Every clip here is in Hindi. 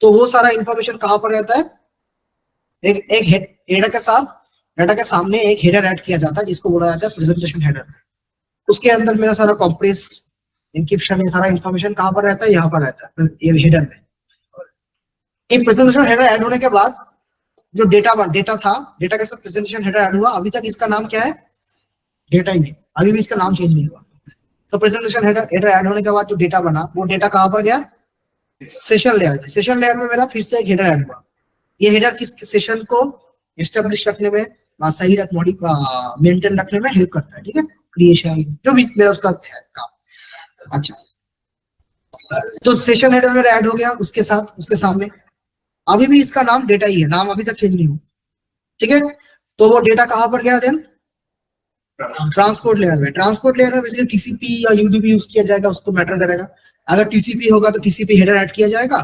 तो वो सारा इंफॉर्मेशन कहाँ पर रहता है, एक हेडर के साथ, डाटा के सामने एक हेडर ऐड किया जाता है जिसको बोला जाता है प्रेजेंटेशन हेडर। उसके अंदर मेरा सारा कॉम्प्रेस इंक्रिप्शन, ये सारा इंफॉर्मेशन कहाँ पर रहता है, यहाँ पर रहता है ये हेडर में। एक प्रेजेंटेशन हेडर ऐड होने के बाद जो डेटा था, डेटा के साथ प्रेजेंटेशन हेडर ऐड हुआ, अभी तक इसका नाम क्या है, डेटा ही है, अभी भी इसका नाम चेंज नहीं हुआ। तो प्रेजेंटेशन हेडर ऐड होने के बाद जो डेटा बना, वो डेटा कहाँ पर गया, सेशन लेयर में। सेशन लेयर में मेरा फिर से एक हेडर ऐड हुआ। ये हेडर किस सेशन को एस्टेब्लिश रखने में, सही मेंटेन रखने में हेल्प करता है, ठीक है, क्रिएशन जो भी मेरा उसका है काम। अच्छा, तो सेशन हेडर मेरा ऐड हो गया, उसके साथ उसके सामने अभी भी इसका नाम डेटा ही है, नाम अभी तक चेंज नहीं हुआ, ठीक है। तो वो डेटा कहाँ पर गया, देन ट्रांसपोर्ट लेयर में। ट्रांसपोर्ट लेयर में बेसिकली टीसीपी या यूडीपी यूज किया जाएगा, उसको मैटर करेगा। अगर टीसीपी होगा तो टीसीपी हेडर ऐड किया जाएगा,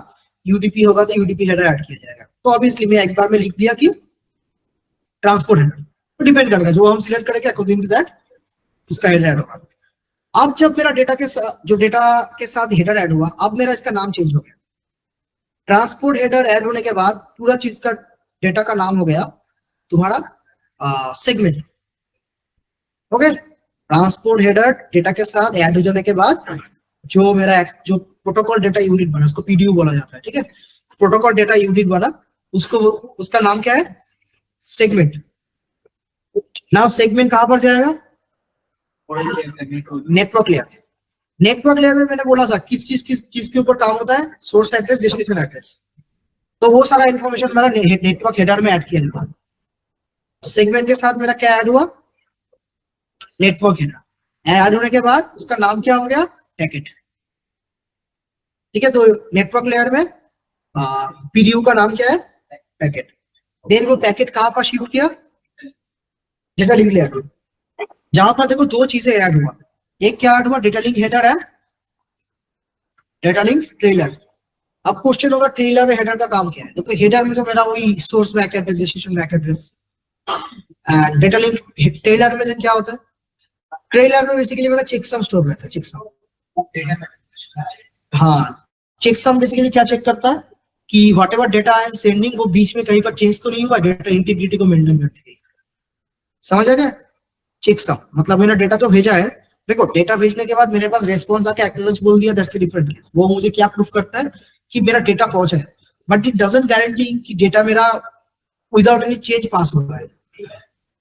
यूडीपी होगा तो यूडीपी हेडर ऐड किया जाएगा। तो ऑब्वियसली मैं एक बार में लिख दिया कि ट्रांसपोर्ट हेडर, तो डिपेंड करेगा जो हम सिलेक्ट करेंगे अकॉर्डिंग टू दैट उसका हेडर ऐड होगा। अब जब मेरा डेटा के साथ हेडर ऐड हुआ, अब मेरा इसका नाम चेंज हो गया। ट्रांसपोर्ट हेडर ऐड होने के बाद पूरा चीज का डेटा का नाम हो गया तुम्हारा segment. Okay, transport header data के साथ ऐड हो जाने के बाद जो मेरा जो प्रोटोकॉल डेटा यूनिट बना, उसको पीडीयू बोला जाता है, ठीक है। प्रोटोकॉल डेटा यूनिट बना, उसका नाम क्या है, सेगमेंट। नाउ सेगमेंट कहां पर जाएगा, नेटवर्क लेयर। नेटवर्क लेयर में मैंने बोला था किस चीज के ऊपर काम होता है, सोर्स एड्रेस, डेस्टिनेशन एड्रेस। तो वो सारा इंफॉर्मेशन मेरा नेटवर्क हेडर में ऐड किया जाता है। सेगमेंट के साथ मेरा क्या ऐड हुआ, नेटवर्क हेडर। ऐड होने के बाद उसका नाम क्या हो गया, पैकेट, ठीक है। तो नेटवर्क लेयर में पीडीयू का नाम क्या है, पैकेट। देन वो पैकेट कहां पर शिफ्ट किया, डेटा लिंक लेयर में। जहां पर देखो दो चीजें ऐड हुआ, एक क्या ऐड हुआ, डेटा लिंक हेडर है, डेटा लिंक ट्रेलर। अब क्वेश्चन होगा ट्रेलर और हेडर का काम क्या है। देखो हेडर में तो मेरा वही source MAC address, destination MAC address. And data link trailer में क्या होता है, ट्रेलर में बेसिकली मेरा चेकसम स्टोर रहता है, चेकसम। हाँ, चेकसम बेसिकली क्या चेक करता है कि whatever data I am sending वो बीच में कहीं पर चेंज तो नहीं हुआ, डेटा इंटीग्रिटी को मेंटेन करने के लिए। समझ आ गया, चेकसम मतलब मेरा डेटा जो भेजा है, देखो डेटा भेजने के बाद मेरे पास रेस्पॉन्स आके एक्नॉलेज बोल दिया, दैट्स अ डिफरेंट केस। वो मुझे क्या प्रूफ करता है कि मेरा डेटा पहुंचा है, बट इट डजंट गारंटी कि डेटा मेरा विदाउट एनी चेंज पास हो रहा है।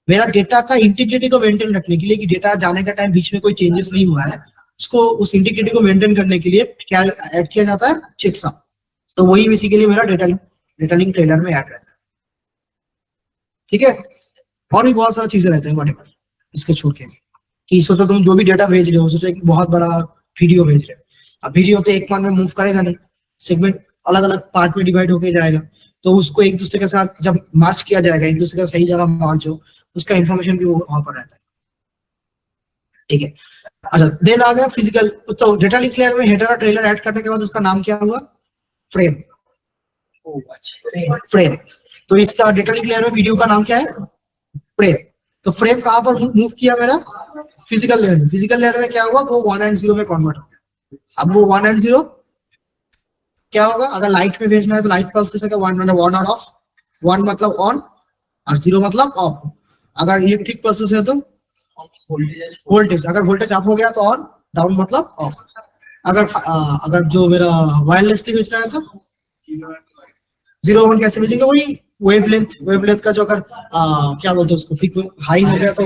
मेरा डेटा का इंटीग्रिटी को मेंटेन रखने के लिए, कि डेटा जाने का टाइम बीच में कोई चेंजेस नहीं हुआ है, उसको उस इंटीग्रिटी को मेंटेन करने के लिए क्या ऐड किया जाता है, चेकसम। तो वही बेसिकली मेरा डेटा लिंक ट्रेलर में ऐड रहता है, ठीक है। और भी बहुत सारी चीजें रहते हैं व्हाटएवर इसके छोड़ के, कि सोचो तुम जो भी डेटा भेज रहे हो, सोचो एक बहुत बड़ा वीडियो भेज रहे हो, अब वीडियो तो एक मान में मूव करेगा नहीं, सेगमेंट अलग अलग पार्ट में डिवाइड होके जाएगा। तो उसको एक दूसरे के साथ जब मार्च किया जाएगा, एक दूसरे का सही जगह मार्च हो, उसका इंफॉर्मेशन भी वहां पर रहता है, ठीक है। अच्छा, देन आ गया फिजिकल। तो डेटा लिंक लेयर में हेडर और ट्रेलर ऐड करने के बाद उसका नाम क्या हुआ, फ्रेम। फ्रेम। तो इसका डेटा लिंक लेयर में वीडियो का नाम क्या है, फ्रेम। तो फ्रेम कहां पर मूव किया मेरा, फिजिकल लेयर में। फिजिकल लेयर में क्या हुआ, वो 1 and 0 में कन्वर्ट हो गया। अब वो 1 and 0 क्या होगा, अगर लाइट में भेजना है तो लाइट पल्सेस है, 1 मतलब ऑन और ऑफ, 1 मतलब ऑन और 0 मतलब ऑफ। अगर इलेक्ट्रिक पल्सेस है तो वोल्टेज, अगर वोल्टेज अप हो गया तो ऑन, डाउन मतलब ऑफ। अगर जो मेरा वायरलेसली भेजना है तो 0 1 कैसे भेजेंगे, वही वेवलेंथ का जो अगर क्या बोलते हैं उसको, फ्रीक्वेंसी हाई हो गया तो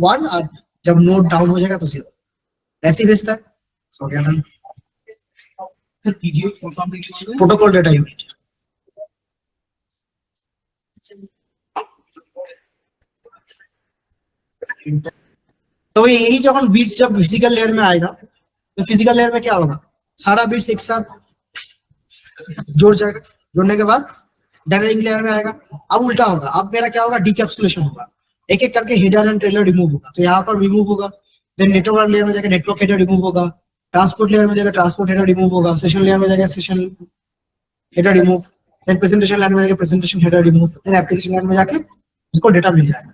1 और जब नोट डाउन हो जाएगा तो 0, ऐसे ही भेजता है। सो क्या नाम, sir PDU protocol data unit. तो यही जो हम बीट्स जब फिजिकल लेयर में आएगा, तो फिजिकल लेयर में क्या होगा, सारा बीट्स एक साथ जोड़ जाएगा। जोड़ने के बाद डाटा लिंक लेयर में आएगा। अब उल्टा होगा, अब मेरा क्या होगा, डीकैप्सुलेशन होगा, एक एक करके हेडर एंड ट्रेलर रिमूव होगा। तो यहाँ पर रिमूव होगा, देन नेटवर्क लेयर में जाकर नेटवर्क हेडर रिमूव होगा, ट्रांसपोर्ट लेयर में जाकर ट्रांसपोर्ट हेडर रिमूव होगा, सेशन लेयर में जाकर session header remove, then presentation layer में जाकर presentation header remove, then application layer में जाके उसको डेटा मिल जाएगा,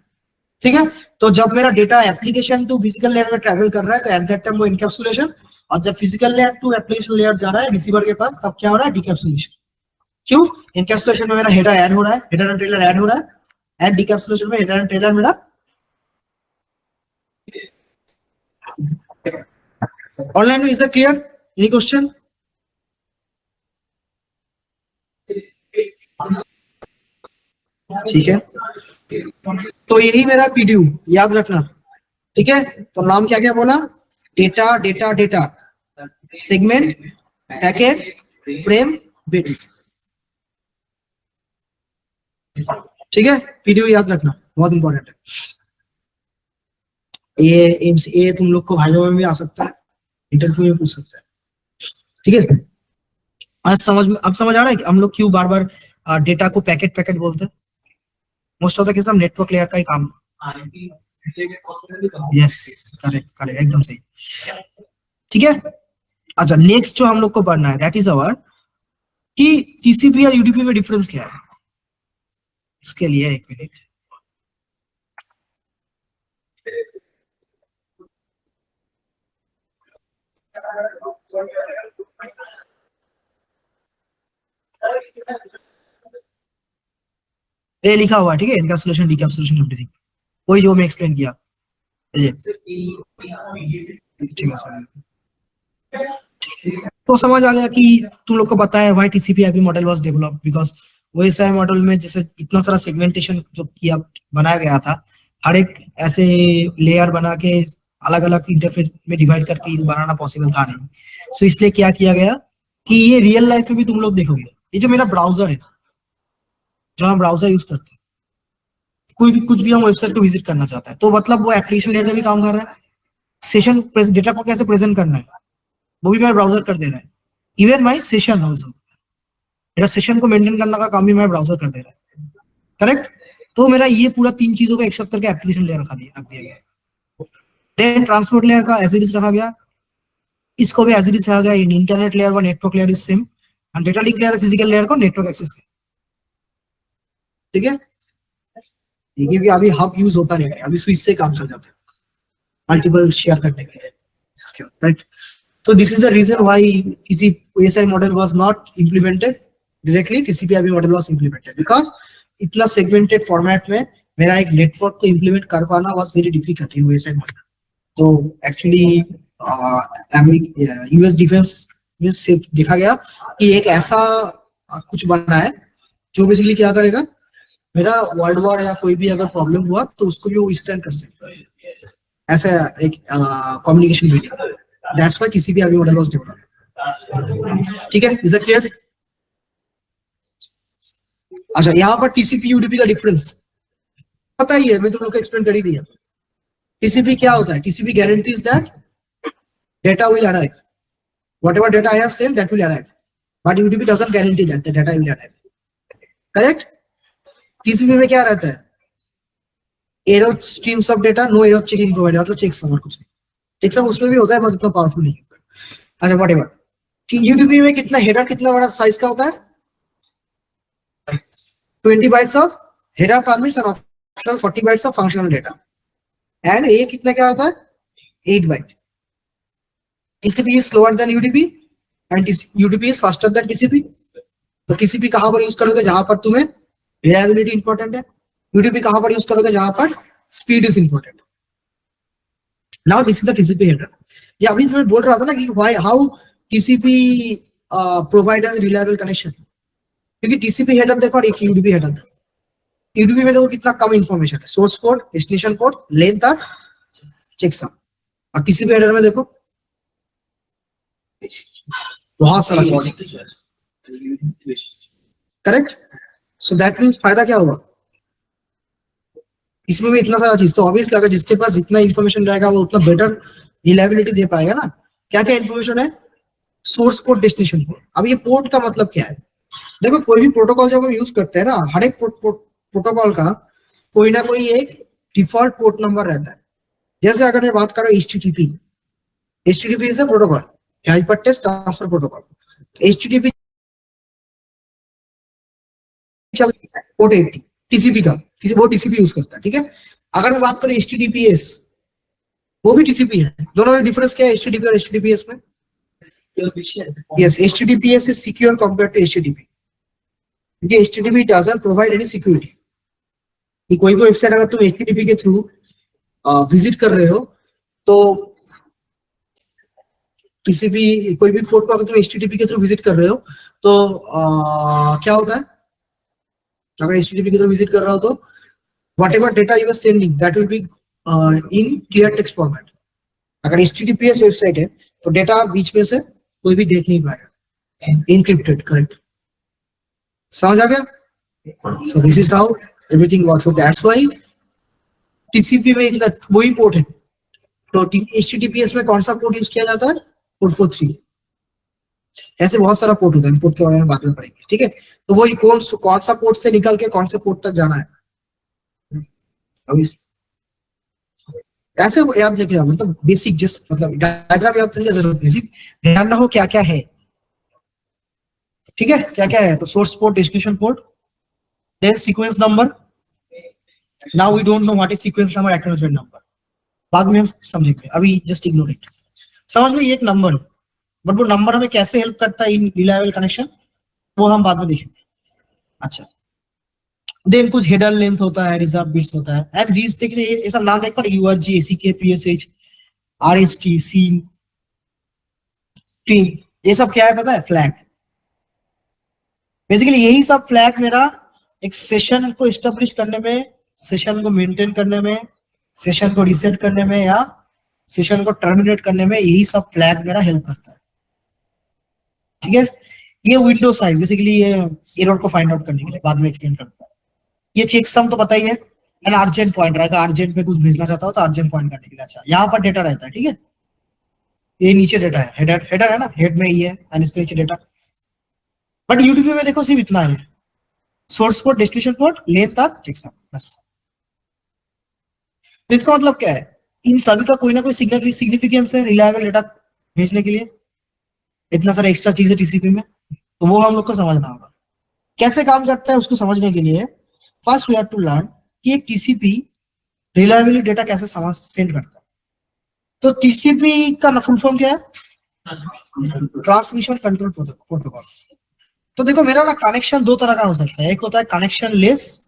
ठीक है। तो जब मेरा data application to physical layer में ट्रैवल कर रहा है तो एट दैट टाइम वो इनकैप्सुलेशन, और जब physical layer to application layer जा रहा है रिसीवर के पास, तब क्या हो रहा है, डीकैप्सुलेशन। क्यों? इनकैप्सुलेशन में मेरा हेडर ऐड हो रहा है, हेडर एंड ट्रेलर ऐड हो रहा है, एंड डिकैप्सुलेशन में हेडर एंड ट्रेलर मेरा ऑनलाइन में। Is it clear? Any question? ठीक है, तो यही मेरा पीडीयू, याद रखना। ठीक है, तो नाम क्या क्या बोला? Data data data, segment, packet, frame, bits. ठीक है, पीडीयू याद रखना, बहुत इंपॉर्टेंट है। ये तुम लोग को भाइयों में भी आ सकता है, इंटरव्यू में पूछ सकता है। ठीक है, अब समझ आ रहा है कि हम लोग क्यों बार बार डेटा को पैकेट पैकेट बोलते हैं? मोस्ट ऑफ द केस हम नेटवर्क लेयर का ही काम। यस, करेक्ट करेक्ट, एकदम सही। ठीक है, अच्छा नेक्स्ट जो हम लोग को पढ़ना है दैट इज अवर कि टीसीपी और यूडीपी में डिफरेंस क्या है। इसके लिए एक मिनट, ये लिखा हुआ है, ठीक है, एनकैप्सुलेशन, डिकैप्सुलेशन, एवरीथिंग, वही जो मैं एक्सप्लेन किया। ये ठीक है, तो समझ आ गया कि तुम लोग को पता है why TCP IP model was developed, because OSI model में जैसे इतना सारा सेगमेंटेशन जो किया बनाया गया था, हर एक ऐसे लेयर बना के अलग अलग इंटरफेस में डिवाइड करके बनाना पॉसिबल था नहीं। सो इसलिए क्या किया गया कि ये रियल लाइफ में भी तुम लोग देखोगे, ये जो मेरा ब्राउजर है, जो हम ब्राउजर यूज करते हैं, कोई भी कुछ भी हम वेबसाइट को विजिट करना चाहता है तो मतलब वो एप्लीकेशन लेयर में भी काम कर रहा है। सेशन डेटा को कैसे प्रेजेंट करना है वो भी मेरा ब्राउजर कर दे रहा है। इवन माई सेशन ऑल्सो, मेरा सेशन को मेंटेन करने का काम भी मेरा ब्राउजर कर दे रहा है। करेक्ट, तो मेरा ये पूरा तीन चीजों का एक साथ करके एप्लीकेशन लेयर रख दिया गया। देन ट्रांसपोर्ट लेयर का एज इट इज रखा गया, इसको भी एज इट इज रखा गया। इंटरनेट लेयर व network layer is same, and data link layer physical layer को नेटवर्क एक्सेस। ठीक है, क्योंकि अभी हब यूज होता नहीं है, अभी स्विच से काम चल जाता है मल्टीपल शेयर करने के लिए, right. So this is the reason why OSI model was not implemented directly, TCP/IP model was implemented because इतना segmented format में मेरा एक network को implement कर पाना was very difficult in OSI model. तो actually US defense में से देखा गया कि एक ऐसा कुछ बना है जो बेसिकली क्या करेगा, मेरा वर्ल्ड वॉर या कोई भी अगर प्रॉब्लम हुआ तो उसको भी वो विथस्टैंड कर सकता है, ऐसा एक communication media. That's why TCP/IP model was developed. ठीक है, is that clear? अच्छा, यहाँ पर TCP UDP का डिफरेंस पता ही है, मैं तुम लोग को एक्सप्लेन कर ही दिया। TCP क्या होता है? TCP guarantees that data will arrive. Whatever data I have sent, that will arrive. But UDP doesn't guarantee that the data will arrive. Correct? TCP में क्या रहता है? Error streams of data, no error checking provided, मतलब चेक और कुछ नहीं। चेकसम उसमें भी होता है पर इतना पावरफुल नहीं होता। अच्छा व्हाटएवर, यूडीपी में कितना हेडर, कितना बड़ा साइज का होता है? 20 bytes of header permits and optional 40 bytes of functional data, and ये कितना क्या होता है? 8 byte. TCP is slower than UDP and UDP is faster than TCP. तो टीसीपी कहां पर यूज करोगे? जहां पर तुम्हें रिलायबिलिटी इंपॉर्टेंट है। यूडीपी कहां पर यूज करोगे? जहां पर speed is important. Now this is the TCP header. ये अभी मैं बोल रहा था ना कि why how TCP provide a reliable connection, क्योंकि TCP header देखो और एक UDP header देखो। UDP में देखो कितना कम इंफॉर्मेशन है, source code, destination code, length और चेकसम, और TCP header में देखो बहुत सारा चीज। करेक्ट, सो दैट मींस फायदा क्या होगा इसमें भी इतना सारा चीज। तो ऑब्वियसली अगर जिसके पास जितना इन्फॉर्मेशन रहेगा वो उतना बेटर रिलायबिलिटी दे पाएगा ना। क्या क्या इन्फॉर्मेशन है? Source code, destination code. अब ये पोर्ट का मतलब क्या है? देखो कोई भी प्रोटोकॉल जब हम यूज करते हैं ना, हर एक प्रोटोकॉल का कोई ना कोई एक डिफॉल्ट पोर्ट नंबर रहता है। जैसे अगर मैं बात करूं HTTP, HTTP is a protocol, hypertext transfer protocol. HTTP port 80 TCP का, वो टीसीपी यूज करता है। ठीक है, अगर मैं बात करूं HTTPS, वो भी टीसीपी है। दोनों में डिफरेंस क्या है HTTP और HTTPS में? Yes, HTTPS is secure compare to HTTP। ये HTTP doesn't provide any security. कि कोई भी वेबसाइट अगर तुम HTTP के थ्रू विजिट कर रहे हो तो किसी भी कोई भी पोर्ट को अगर तुम HTTP के थ्रू विजिट कर रहे हो तो क्या होता है, अगर HTTP के थ्रू विजिट कर रहा हो तो whatever data you are sending that will be in clear text format। अगर HTTPS वेबसाइट है तो डेटा बीच में से कोई भी देख नहीं पाएगा, encrypted, करेक्ट? समझ आ गया? So this is how everything works. So that's why TCP में इतना वही पोर्ट है, तो HTTPS में कौन सा पोर्ट यूज किया जाता है? 443। ऐसे बहुत सारा पोर्ट होता है, पोर्ट के बारे में बात में पढ़ेंगे, ठीक है? तो वही कौन सा पोर्ट से निकल के कौन से पोर्ट तक जाना है, अभी ऐसे याद लेके जाओ, मतलब बेसिक, जस्ट मतलब डायग्राम याद करने की जरूरत नहीं, बेसिक ध्यान रखो क्या क्या है, ठीक है? क्या क्या है? तो source port, destination port, then sequence number. Now we don't know what is sequence number, acknowledgement number, बाद में हम समझेंगे, अभी जस्ट इग्नोर इट। समझ लो ये एक नंबर है, बट वो नंबर हमें कैसे हेल्प करता है इन रिलायबल कनेक्शन, वो हम बाद में देखेंगे। अच्छा, देन कुछ हेडर लेंथ होता है, रिजर्व बिट्स होता है, एंड दीस देख रहे ये सब नाम देख पर यूआरजी, एसीके, पीएसएच, आरएसटी, सीन, पिन, ये सब क्या है पता है? फ्लैग। बेसिकली यही सब फ्लैग मेरा एक सेशन को एस्टेब्लिश करने में, सेशन को मेंटेन करने में, सेशन को रीसेट करने में या सेशन को टर्मिनेट करने में, यही सब फ्लैग मेरा हेल्प करता है, ठीक है? ये विंडो साइज बेसिकली ये एरर को फाइंड आउट करने के लिए, बाद में एक्सप्लेन करता है। ये चेकसम तो पता ही है, एन अर्जेंट पॉइंट रहेगा, अर्जेंट पे कुछ भेजना चाहता हो तो अर्जेंट पॉइंट करने के लिए। अच्छा, यहाँ पर डेटा रहता है, ठीक है? ये नीचे डेटा है, हेडर है ना, हेड में ये है, एंड इसके नीचे डेटा। बट यूटीपी में देखो सिर्फ इतना है, source port, destination port, length और चेकसम, बस। तो इसका मतलब क्या है? इन सभी का कोई ना कोई सिग्निफिकेंस है रिलायबल डेटा भेजने के लिए, इतना सारा एक्स्ट्रा चीज है टीसीपी में, तो वो हम लोग को समझना होगा। कैसे काम करता है उसको समझने के लिए first we have to learn कि एक टीसीपी रिलायबली डेटा कैसे सेंड करता है। तो टीसीपी का फुल फॉर्म क्या है? Transmission control protocol. तो देखो मेरा ना कनेक्शन दो तरह का हो सकता है, एक होता है कनेक्शन लेस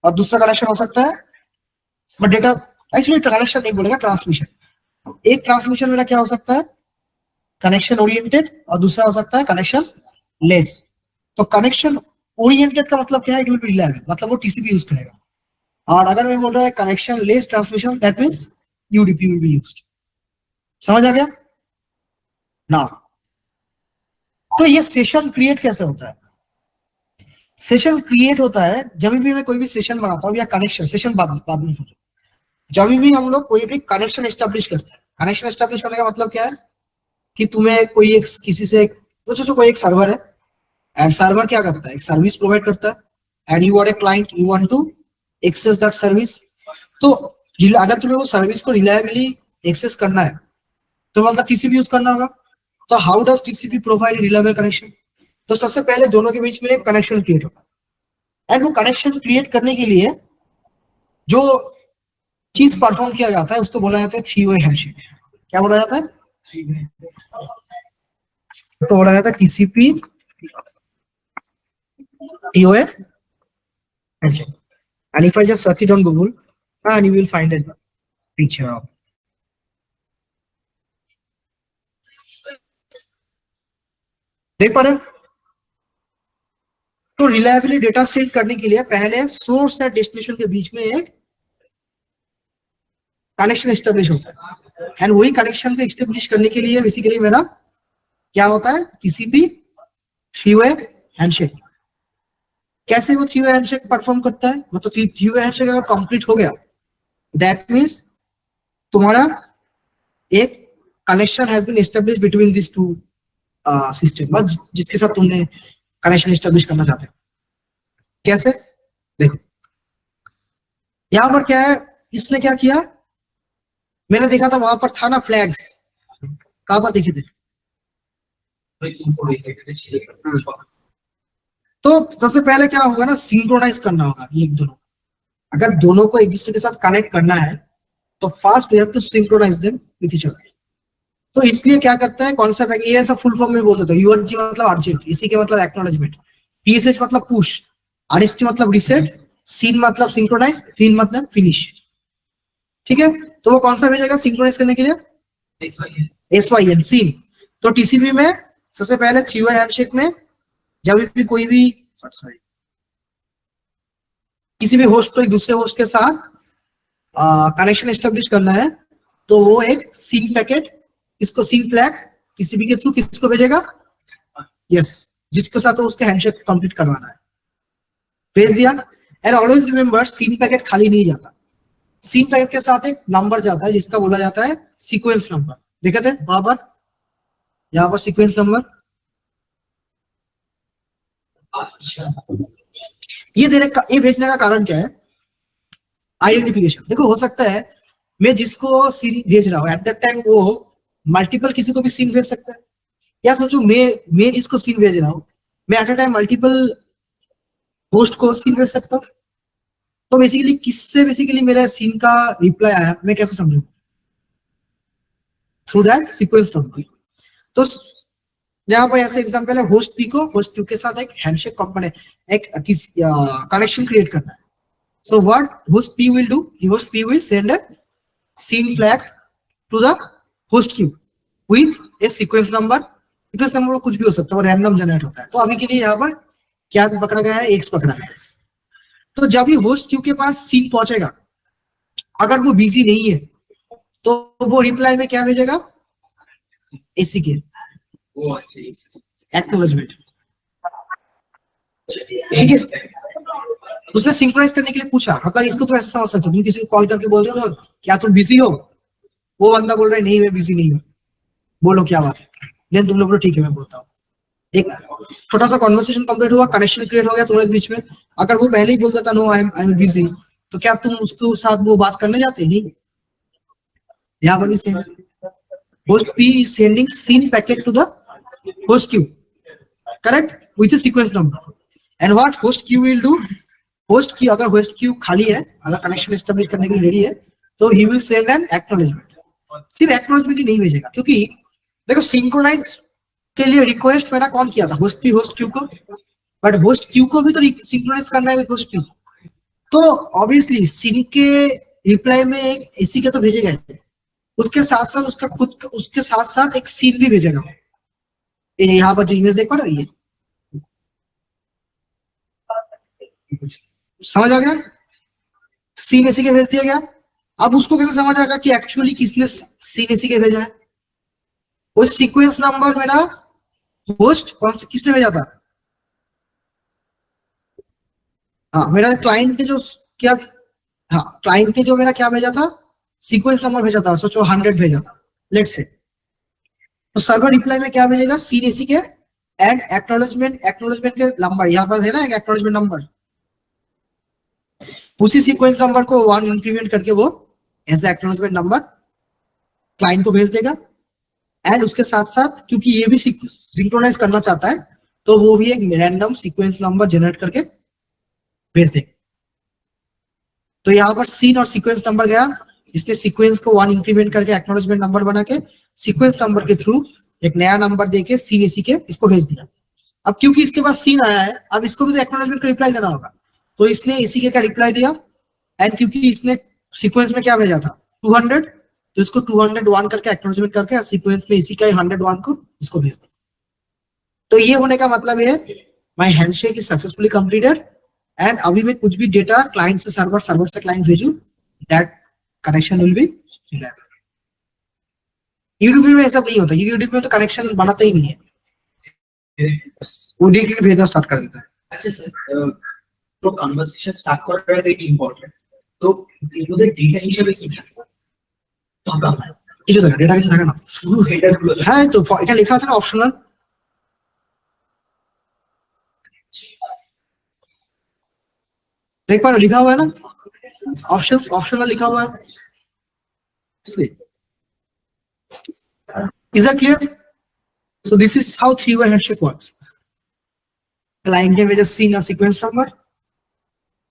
और दूसरा कनेक्शन हो सकता है, बट डेटा एक्चुअली कनेक्शन नहीं बोलेगा, ट्रांसमिशन। एक ट्रांसमिशन मेरा क्या हो सकता है? कनेक्शन ओरिएंटेड, और दूसरा हो सकता है कनेक्शन लेस। तो कनेक्शन ओरिएंटेड का मतलब क्या है? इट विल बी रिलायबल, मतलब वो टीसीपी यूज करेगा। और अगर मैं बोल रहा है connection less transmission, that means UDP will be used. समझ आ गया ना? तो ये सेशन क्रिएट कैसे होता है? सेशन क्रिएट होता है जब भी मैं कोई भी सेशन बनाता हूँ या कनेक्शन, सेशन बाद में सोचो, जब भी हम लोग कोई भी कनेक्शन एस्टेब्लिश करते हैं। कनेक्शन एस्टेब्लिश करने का मतलब क्या है? कि तुम्हें कोई एक किसी से कोई एक सर्वर है, एंड सर्वर क्या करता है? एक सर्विस प्रोवाइड करता है, and you are a client, you want to access that service. तो अगर तुम्हें वो सर्विस को रिलायबली एक्सेस करना है तो मतलब टीसीपी यूज करना होगा। तो how does TCP provide reliable connection? तो सबसे पहले दोनों के बीच में एक कनेक्शन क्रिएट होगा, एंड वो कनेक्शन क्रिएट करने के लिए जो चीज परफॉर्म किया जाता है उसको बोला जाता है थ्री वे हैंडशेक। क्या बोला जाता है? तो बोला जाता है TCP TOA handshake. And if I just search it on Google, and you will find a picture of. देख पा रहे? तो रिलायबली डेटा सेंड करने के लिए पहले सोर्स और डेस्टिनेशन के बीच में एक कनेक्शन एस्टेब्लिश होता है, एंड वही कनेक्शन को एस्टेब्लिश करने के लिए बेसिकली मेरा क्या होता है? TCP three way handshake. कैसे वो थ्री वे हैंडशेक परफॉर्म करता है? मतलब थ्री वे हैंडशेक अगर कंप्लीट हो गया, दैट मींस तुम्हारा एक connection has been establish between this two system, जिसके साथ तुमने कनेक्शन एस्टेब्लिश करना चाहते हो। कैसे? देखो यहां पर क्या है, इसने क्या किया, मैंने देखा था वहां पर था ना फ्लैग्स, कहां पर देखे थे? तो सबसे पहले क्या होगा ना, सिंक्रोनाइज करना होगा ये दोनों। अगर दोनों को एक दूसरे के साथ कनेक्ट करना है तो first we have to synchronise them with each other. तो इसलिए क्या करता है, कॉन्सेप्ट है, ये ऐसा फुल फॉर्म में बोल देता है, यूआरजी मतलब अर्जेंट, इसी के मतलब एक्नॉलेजमेंट। PSH मतलब पुश, RST मतलब रिसेट, सीन मतलब सिंक्रोनाइज, फिन मतलब फिनिश। ठीक है, तो वो कौन सा भेजेगा सिंक्रोनाइज करने के लिए? SYN scene. तो TCP में सबसे पहले 3-way हैंडशेक में जब भी कोई भी किसी भी होस्ट को एक दूसरे होस्ट के साथ कनेक्शन एस्टेब्लिश करना है, तो वो एक सिंक पैकेट, इसको सिंक फ्लैग TCP के थ्रू किसको भेजेगा? यस, जिसके साथ वो उसके हैंडशेक कंप्लीट करवाना है, भेज दिया। And always remember, SYN packet खाली नहीं जाता, सीन पैकेट के साथ एक नंबर जाता है जिसका बोला जाता है सीक्वेंस नंबर। देखा थे वहां पर, यहाँ पर सीक्वेंस नंबर। अच्छा, ये देने का, ये भेजने का कारण क्या है? आइडेंटिफिकेशन। देखो, हो सकता है मैं जिसको सीन भेज रहा हूँ एट दैट टाइम वो मल्टीपल किसी को भी सीन भेज सकता है, या सोचो मैं जिसको सीन भेज रहा हूँ मैं at a time multiple host को सीन भेज सकता हूँ। तो बेसिकली किससे बेसिकली मेरा सीन का रिप्लाई आया मैं कैसे समझूं? Through that sequence number. तो यहाँ पर ऐसे एग्जांपल है, होस्ट पी को होस्ट क्यू के साथ एक हैंडशेक कंपोनेंट, एक कनेक्शन क्रिएट करना है। So what host P will do, host P will send a SYN flag to the host Q with a sequence number. Sequence number कुछ भी हो सकता है, वो रैंडम जनरेट होता है। तो अभी के लिए यहाँ पर क्या पकड़ा गया है? एक्स पकड़ा गया है। तो जब भी होस्ट क्यू के पास सीन पहुंचेगा, अगर वो बिजी नहीं है तो वो रिप्लाई में क्या भेजेगा? एसी के एक्नॉलेजमेंट। ठीक है, उसने सिंक्रोनाइज करने के लिए पूछा, मतलब इसको तो ऐसे समझ सकते हो, तुम किसी को कॉल करके बोल रहे हो क्या तुम बिजी हो, वो बंदा बोल रहा है नहीं मैं बिजी नहीं हूँ, बोलो क्या बात है, देन तुम लोग बोलो ठीक है मैं बोलता हूँ। एक छोटा सा कॉन्वर्सेशन कंप्लीट हुआ, कनेक्शन क्रिएट हो गया तुम्हारे बीच में। अगर वो पहले ही बोल देता नो आई एम बिजी, तो क्या तुम उसके साथ वो बात करने जाते? नहीं। यहाँ पर भी same, host P is sending scene packet to the host queue, correct, with a sequence number. And what host queue will do? Host queue, अगर host queue खाली है, अगर कनेक्शन एस्टेब्लिश करने के लिए रेडी है, तो he will send an acknowledgement. सिर्फ acknowledgement ही नहीं भेजेगा, क्योंकि देखो सिंक्रोनाइज के लिए रिक्वेस्ट मैंने कौन किया था? होस्ट पी होस्ट क्यू को, बट होस्ट क्यू को भी तो सिंक्रोनाइज करना है विद होस्ट पी। तो ऑब्वियसली सिन के रिप्लाई में एक एसी के तो भेजेगा, उसके साथ साथ उसका खुद उसके साथ साथ एक सीन भी भेजेगा। यहाँ पर जो इमेज देख पा रहे हो, ये समझ आ गया? सीन एसी के भेज दिया गया। अब उसको कैसे समझ आएगा कि एक्चुअली किसने सीन एसी के भेजा है? वो सीक्वेंस नंबर मेरा होस्ट कौन से किसने भेजा था? हाँ, मेरा क्लाइंट के जो क्या, हाँ क्लाइंट के जो मेरा क्या भेजा था? सीक्वेंस नंबर भेजा था, सोचो 100 भेजा था लेट से। तो सर्वर रिप्लाई में क्या भेजेगा? सीन एसी के एंड एक्नॉलेजमेंट के नंबर, यहाँ पर है ना एक एक्नॉलेजमेंट नंबर, उसी सीक्वेंस नंबर को 1 इंक्रीमेंट करके वो एज एक्नॉलेजमेंट नंबर क्लाइंट को भेज देगा। एंड उसके साथ साथ क्योंकि ये भी सिंक्रोनाइज करना चाहता है, तो वो भी एक रैंडम सीक्वेंस नंबर जनरेट करके भेज देगा। तो यहाँ पर सीन और सीक्वेंस नंबर गया, इसने सीक्वेंस को 1 इंक्रीमेंट करके एक्नॉलेजमेंट नंबर बना के सीक्वेंस नंबर के थ्रू एक नया नंबर देके सीन एसी के इसको भेज दिया। अब क्योंकि इसके पास सीन आया है, अब इसको भी तो एक्नॉलेजमेंट का रिप्लाई देना होगा, तो इसने एसी के का रिप्लाई दिया। एंड क्योंकि इसने सीक्वेंस में क्या भेजा था 200, तो इसको 201 करके एक्नॉलेजमेंट करके सीक्वेंस में इसी का 101 को इसको भेज दिया। तो ये होने का मतलब है my handshake is successfully completed. And अभी मैं कुछ भी डेटा क्लाइंट से सर्वर, सर्वर से क्लाइंट भेजूं, that connection will be reliable. YouTube में ऐसा नहीं होता, यूट्यूब में तो कनेक्शन बनाता ही नहीं है, वो डायरेक्टली भेजना स्टार्ट कर देता है। अच्छा सर, तो কনভারসেশন স্টার্ট করার আগে এটা ইম্পর্টেন্ট, তো এগুলোর ডেটা হিসেবে কি থাকে? টাকা কিছু থাকে, ডেটা কিছু থাকে না, শুধু হেডার গুলো। হ্যাঁ, তো এটা লেখা আছে না অপশনাল, देख पा रहे हो लिखा हुआ है ना, ऑप्शंस ऑप्शनल लिखा हुआ है। Is that clear? So this is how 3-way handshake works. Client ने भेजा सीन और सीक्वेंस नंबर,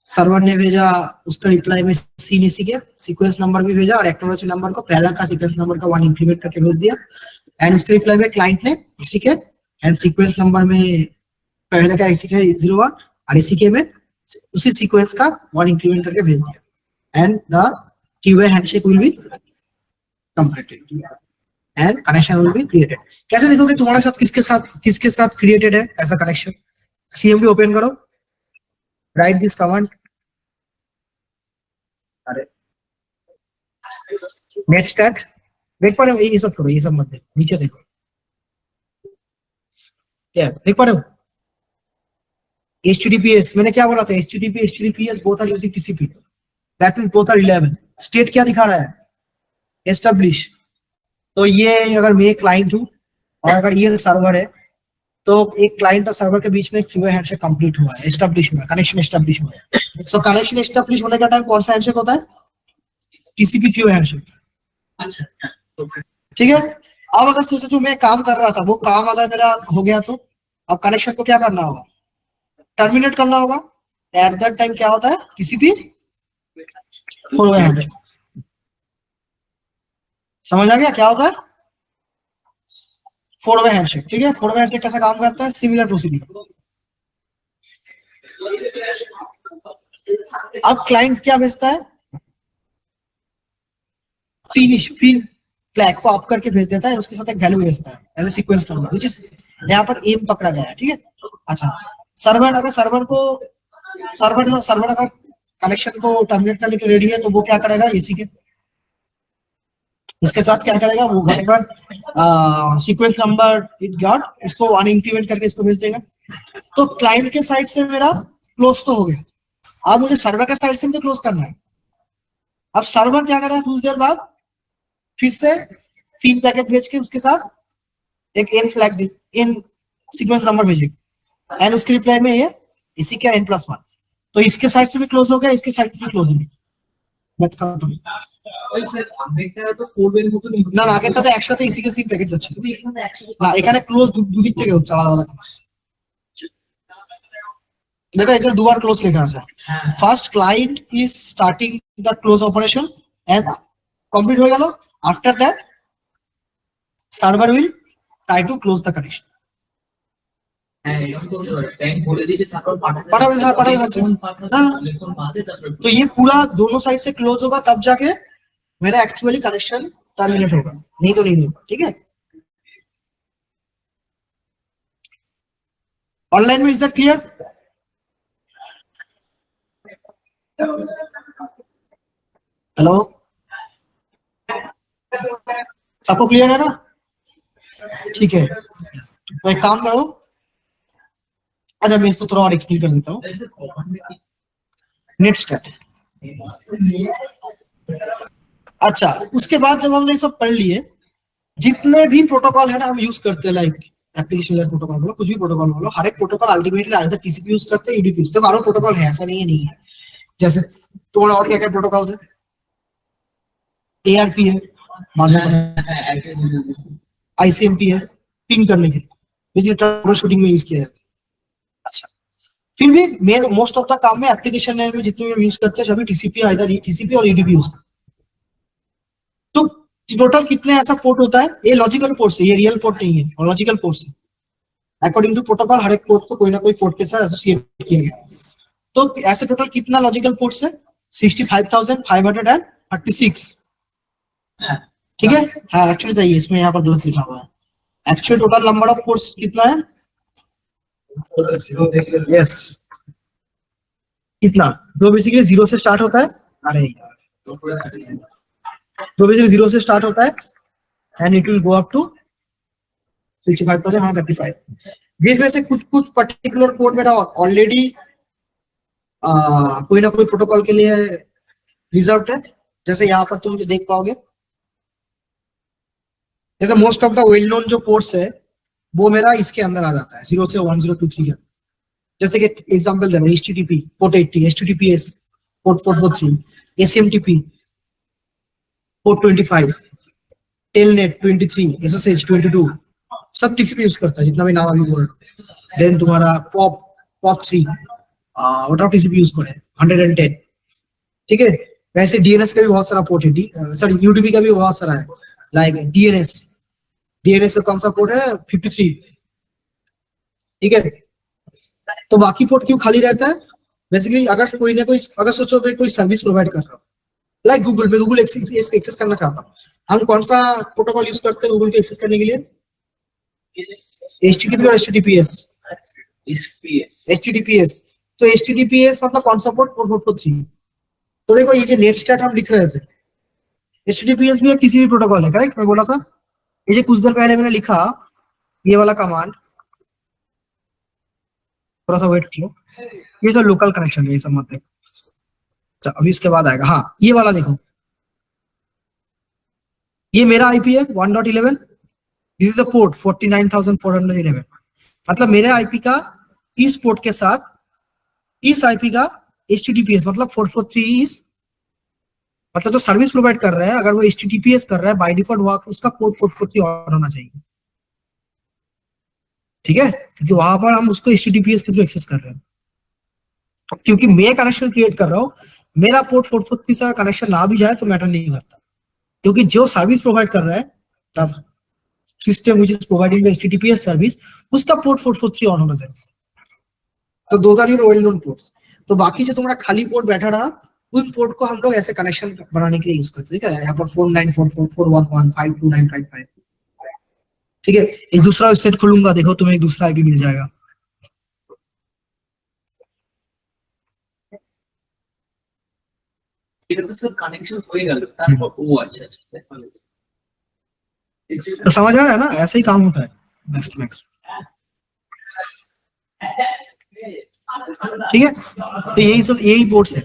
सर्वर ने भेजा उसका रिप्लाई में सीन एसी के सीक्वेंस नंबर भी भेजा, और एक्नॉलेजमेंट नंबर को पहला का सीक्वेंस नंबर का 1 इंक्रीमेंट करके भेज दिया। एंड उसके रिप्लाई में क्लाइंट ने इसी के एंड सीक्वेंस नंबर में पहले का ICK 01 और ICK में उसी सीक्वेंस का 1 इंक्रीमेंट करके भेज दिया and the two-way handshake will be completed and connection will be created. कैसे देखोगे तुम्हारे साथ किसके साथ क्रिएटेड है ऐसा कनेक्शन? CMD ओपन करो, राइट दिस कमांड, अरे नेट स्टैक देख पा रहे हो? ये सब करो, ये सब मत देखो, नीचे देखो, क्या देख पा रहे हो? HTTPS मैंने क्या बोला था? HTTP HTTPS both are using TCP, that means both are reliable. State क्या दिखा रहा है? एस्टेब्लिश। तो ये अगर मैं क्लाइंट हूँ और अगर ये सर्वर है तो एक क्लाइंट और सर्वर के बीच में एक हैंडशेक कंप्लीट हुआ है, एस्टेब्लिश हुआ है, कनेक्शन एस्टेब्लिश हुआ है। सो कनेक्शन एस्टेब्लिश होने का टाइम कौन सा हैंडशेक होता है? TCP handshake. अच्छा, ठीक है। अब अगर सोचो जो मैं काम कर रहा था वो काम अगर मेरा हो गया तो अब कनेक्शन को क्या करना होगा? टर्मिनेट करना होगा। एट दैट टाइम क्या होता है? TCP four way handshake. समझ आ गया क्या होता है? Four way handshake. ठीक है, फोर-वे हैंडशेक कैसा काम करता है? Similar procedure. अब क्लाइंट क्या भेजता है? पिन फ्लैग को अप करके भेज देता है, उसके साथ एक वैल्यू भेजता है as a sequence number, which is यहाँ पर एम पकड़ा गया है। ठीक है। अच्छा, सर्वर अगर कनेक्शन को टर्मिनेट करने के रेडी है तो वो क्या करेगा? एसी के उसके साथ क्या करेगा? वो सीक्वेंस नंबर इट गॉट, इसको 1 इंक्रीमेंट करके इसको भेज देगा। तो क्लाइंट के साइड से मेरा क्लोज तो हो गया, अब मुझे सर्वर के साइड से भी तो क्लोज करना है। अब सर्वर क्या कर रहा है? कुछ देर बाद फिर से 3 पैकेट भेज के उसके साथ एक an flag in sequence number भेजेगा एंड उसके रिप्लाई में ये इसी के n+1। तो इसके साइड से भी क्लोज हो गया, इसके साइड से भी क्लोज हो गया। বাট খাওয়া স্যার আগেরটা তো 4 এর মতো নেই না না আগেরটাতে একসাথে ইসি কে সি প্যাকেট যাচ্ছে কিন্তু এখানে একসাথে না এখানে ক্লোজ দুদিক থেকে হচ্ছে আলাদা আলাদা ক্লোজ দেখো এখানে দুবার ক্লোজ লেখা আছে first client is starting the close operation and complete হয়ে গেল after that server will try to close the connection হ্যাঁ এরকম তো টাইম বলে দিয়েছে সার্ভার পাঠাবে হ্যাঁ পাঠাই হচ্ছে तो ये पूरा दोनों साइड से क्लोज होगा तब जाके मेरा एक्चुअली कनेक्शन टर्मिनेट होगा नहीं तो नहीं होगा ठीक है ऑनलाइन में इज दैट क्लियर हेलो सबको क्लियर है ना ठीक है तो एक काम करो अच्छा मैं इसको थोड़ा और एक्सप्लेन कर देता हूँ नेट स्टार्ट अच्छा उसके बाद जब हमने सब पढ़ लिए जितने भी प्रोटोकॉल है ना हम यूज करते हैं लाइक एप्लीकेशन लेयर प्रोटोकॉल बोलो कुछ भी प्रोटोकॉल बोलो हर एक protocol ultimately either TCP use करते हैं यूडीपी यूज करते हैं हमारा प्रोटोकॉल है ऐसा नहीं है जैसे तुम्हारा और क्या क्या प्रोटोकॉल्स है एआरपी है आईसीएमपी है पिंग करने के लिए बेसिकली ट्रबल शूटिंग में यूज किया जाता है अच्छा फिर भी मेन मोस्ट ऑफ द काम में एप्लीकेशन लेयर में जितने भी यूज करते हैं सभी टीसीपी आइदर टीसीपी और ईडीपी यूज करते हैं तो टोटल कितने ऐसा पोर्ट होता है ये लॉजिकल पोर्ट है ये रियल पोर्ट नहीं है और लॉजिकल पोर्ट है अकॉर्डिंग टू प्रोटोकॉल हर एक पोर्ट को कोई ना कोई पोर्ट के साथ एसोसिएट किया गया है तो ऐसे टोटल कितना लॉजिकल पोर्ट्स है 65,536 ठीक है हाँ एक्चुअली चाहिए इसमें यहाँ पर गलत लिखा हुआ है actual total number of ports कितना है यस कितना दो बेसिकली 0 से स्टार्ट होता है अरे यार तो बेसिकली 0 से स्टार्ट होता है and it will go up to 65,135 जिसमें से कुछ पर्टिकुलर पोर्ट मेरा ऑलरेडी कोई ना कोई प्रोटोकॉल के लिए रिजर्व्ड है जैसे यहाँ पर तुम देख पाओगे जैसे most of the well known जो पोर्ट्स है वो मेरा इसके अंदर आ जाता है 0 से 1023 का जैसे कि एग्जांपल दे रहा हूं HTTP port 80 HTTPS port 443 SMTP port 25 telnet 23 SSH 22 सब TCP यूज करता है जितना भी नाम अभी बोल रहा हूं देन तुम्हारा POP 3 व्हाट TCP यूज करे 110 ठीक है वैसे DNS का भी बहुत सारा पोर्ट है सॉरी UDP का भी बहुत सारा है लाइक DNS का कौन सा पोर्ट है 53 ठीक है तो बाकी पोर्ट क्यों खाली रहता है? बेसिकली अगर कोई ना कोई, अगर सोचो मैं कोई सर्विस प्रोवाइड कर रहा हूँ, लाइक गूगल, में गूगल एक्सेस करना चाहता हूँ, हम कौन सा प्रोटोकॉल यूज करते हैं गूगल को एक्सेस करने के लिए? HTTP और HTTPS? HTTPS। तो HTTPS मतलब कौन सा पोर्ट? 4443। तो देखो ये जो नेट स्टार्ट हम लिख रहे थे, HTTPS भी एक TCP प्रोटोकॉल है, करेक्ट? मैं बोला था ये कुछ देर पहले मैंने लिखा ये वाला कमांड, थोड़ा सा वेट किया, ये सब लोकल कनेक्शन है, ये सब मत देखो। अच्छा अभी इसके बाद आएगा, हाँ ये वाला देखो, ये मेरा आईपी है 1.11, दिस इज अ पोर्ट 49411, मतलब मेरे आईपी का इस पोर्ट के साथ इस आईपी का HTTPS मतलब 443 मतलब जो सर्विस प्रोवाइड कर रहा है, अगर वो HTTPS कर रहा है बाय डिफॉल्ट वहां उसका पोर्ट 443 ऑन होना चाहिए, ठीक है? क्योंकि वहां पर हम उसको HTTPS के थ्रू एक्सेस कर रहे हैं। क्योंकि मैं कनेक्शन क्रिएट कर रहा हूँ, मेरा पोर्ट 443 से कनेक्शन ना भी जाए तो मैटर नहीं करता, क्योंकि जो सर्विस प्रोवाइड कर रहा है तब system which is providing the HTTPS service, उसका पोर्ट 443 ऑन होना चाहिए। तो two are your well known ports. तो बाकी जो तुम्हारा खाली पोर्ट बैठा रहा, उन पोर्ट को हम लोग ऐसे कनेक्शन बनाने के लिए यूज करते हैं, ठीक है? यहाँ पर 494441152955, ठीक है? एक दूसरा वेबसाइट खोलूंगा, देखो तुम्हें एक दूसरा आईपी मिल जाएगा। कनेक्शन होएगा তারপর ও আচ্ছা तो समझ आ रहा है ना, ऐसे ही काम होता है नेक्स्ट मैक्स, ठीक है? तो यही पोर्ट्स है।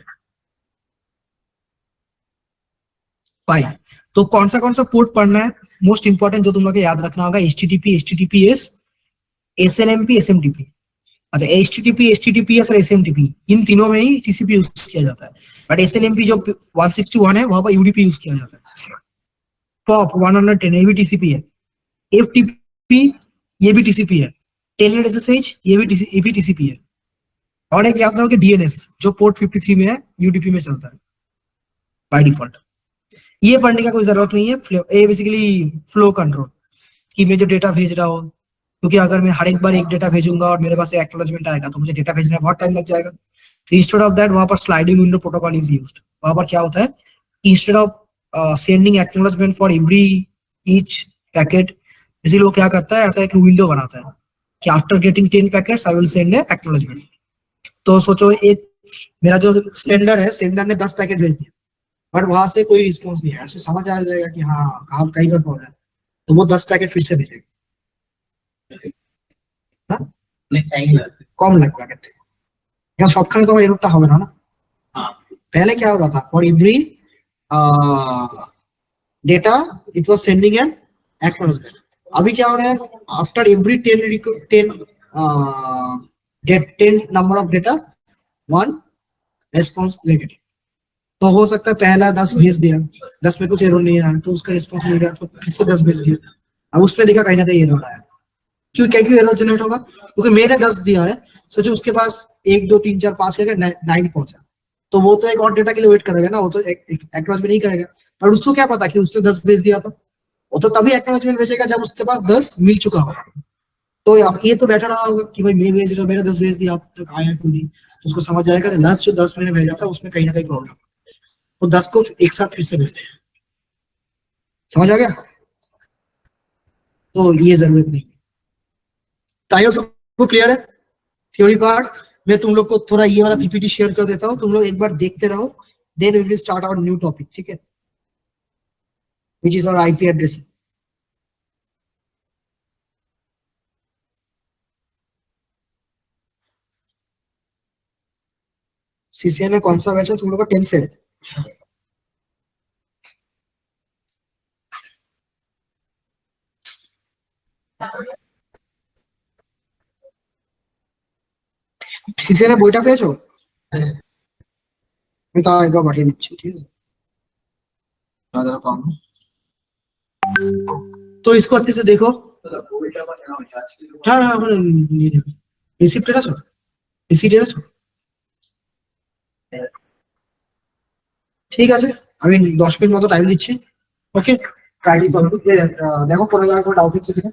फाइन, तो कौन सा पोर्ट पढ़ना है? मोस्ट इंपॉर्टेंट जो तुम लोग को याद रखना होगा, HTTP, HTTPS, SNMP, SMTP। अच्छा HTTP, HTTPS और SMTP इन तीनों में ही TCP यूज किया जाता है, बट SNMP जो 161 है वहां पर UDP यूज किया जाता है। POP 110 ये भी TCP है, FTP ये भी TCP है, Telnet SSH ये भी TCP है, और एक याद रखो कि DNS जो पोर्ट 53 में है UDP में चलता है बाय डिफॉल्ट। ये पढ़ने का कोई जरूरत नहीं है, ये बेसिकली फ्लो कंट्रोल, कि मैं जो डेटा भेज रहा हूँ, क्योंकि अगर मैं हर एक बार एक डेटा भेजूंगा और मेरे पास एक्नॉलेजमेंट आएगा तो मुझे डेटा भेजने में बहुत टाइम लग जाएगा। तो इंस्टेड ऑफ दैट वहां पर sliding window protocol is used. वहां पर क्या होता है, instead of sending acknowledgement for every each packet, इसी लोग क्या करता है, ऐसा एक विंडो बनाता है कि after getting 10 packets I will send A acknowledgement. तो सोचो एक मेरा जो सेंडर है, सेंडर ने 10 पैकेट भेज दिया, बट वहां से कोई रिस्पॉन्स नहीं आया, उसको समझ आ जाएगा कि हाँ कहाँ कहीं पर प्रॉब्लम है, तो वो 10 पैकेट फिर से भेजेगा, कम लगता है। यहाँ সবখানে তো এররটা হবে না না। पहले क्या हो रहा था, for every data it was sending an acknowledgement. अभी क्या हो रहा है, after every 10 number of data 1 response negative. तो हो सकता है पहला 10 भेज दिया, 10 में कुछ एरर नहीं आया तो उसका रिस्पॉन्स मिल गया, तो फिर से 10 भेज दिया, अब उसमें देखा कहीं ना कहीं एरर आया। क्यों एरर जनरेट होगा, क्योंकि मैंने 10 दिया है, सोचो उसके पास 1 2 3 4 5 करके 9 पहुंचा, तो वो तो एक और डेटा के लिए वेट करेगा ना, वो तो एक्नॉलेजमेंट नहीं करेगा। और उसको क्या पता कि उसने 10 भेज दिया था, वो तो तभी एक्नॉलेजमेंट भेजेगा जब उसके पास 10 मिल चुका होगा। तो ये तो बैठा रहा होगा कि भाई मैं भेज रहा हूँ, मैंने 10 भेज दिया, आप तक आया क्यों नहीं, तो उसको समझ आएगा कि लास्ट जो 10 मैंने भेजा था उसमें कहीं ना कहीं प्रॉब्लम, तो 10 को एक साथ फिर से भेजते हैं। समझ आ गया? तो ये जरूरत नहीं। ताइयों सबको क्लियर है थ्योरी पार्ट? मैं तुम लोग को थोड़ा ये वाला पीपीटी शेयर कर देता हूँ, तुम लोग एक बार देखते रहो, then we will start our new topic, ठीक है, which is our IP addressing. CCN में कौन सा बैच है तुम लोग का? 10th है। सीसीएन में বইটা পেয়েছো? আমি তা একবার পাঠিয়ে দিচ্ছি, ঠিক আছে, যারা পাবো। तो इसको अच्छे से देखो। हाँ हाँ रिसिप्ट আছে? রিসিপ্ট আছে? ঠিক আছে, আমি 10 মিনিট মতো টাইম দিচ্ছি, ওকে? কাইন্ডলি করো, দেখো কোনো জায়গায় কোনো ডাউট হচ্ছে কিনা।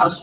आप